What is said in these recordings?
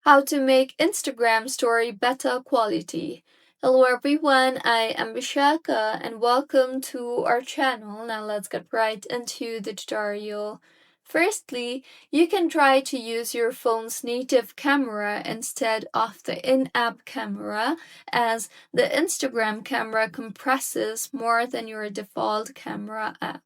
How to make Instagram story better quality. Hello everyone, I am Vishaka and welcome to our channel. Now let's get right into the tutorial. Firstly, you can try to use your phone's native camera instead of the in-app camera, as the Instagram camera compresses more than your default camera app.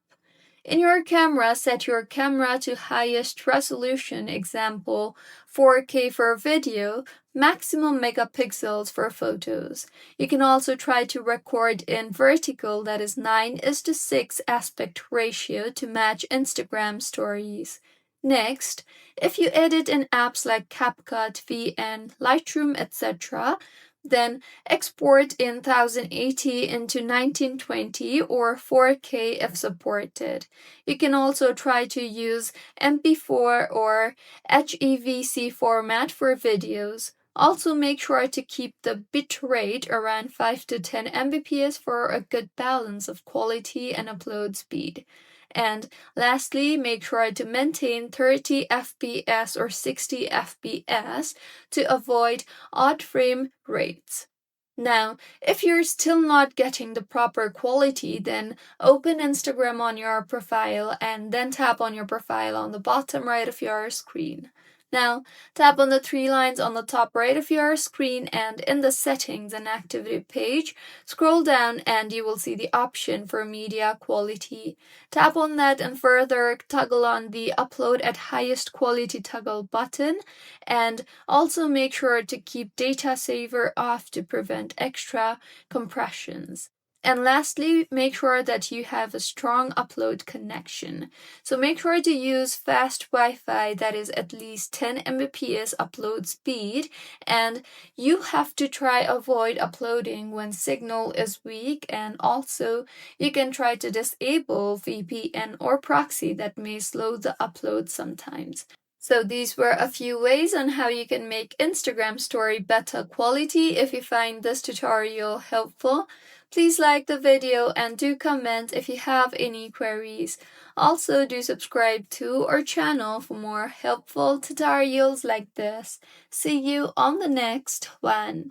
In your camera, set your camera to highest resolution, example 4K for video, maximum megapixels for photos. You can also try to record in vertical, that is 9:6 aspect ratio to match Instagram stories. Next, if you edit in apps like CapCut, VN, Lightroom, etc., then export in 1080 into 1920 or 4K if supported. You can also try to use MP4 or HEVC format for videos. Also make sure to keep the bitrate around 5 to 10 Mbps for a good balance of quality and upload speed. And lastly, make sure to maintain 30 FPS or 60 FPS to avoid odd frame rates. Now, if you're still not getting the proper quality, then open Instagram on your profile and then tap on your profile on the bottom right of your screen. Now, tap on the three lines on the top right of your screen and in the settings and activity page, scroll down and you will see the option for media quality. Tap on that and further toggle on the upload at highest quality toggle button, and also make sure to keep data saver off to prevent extra compressions. And lastly, make sure that you have a strong upload connection. So make sure to use fast Wi-Fi that is at least 10 Mbps upload speed, and you have to try avoid uploading when signal is weak, and also you can try to disable VPN or proxy that may slow the upload sometimes. So these were a few ways on how you can make Instagram story better quality. If you find this tutorial helpful, please like the video and do comment if you have any queries. Also do subscribe to our channel for more helpful tutorials like this. See you on the next one.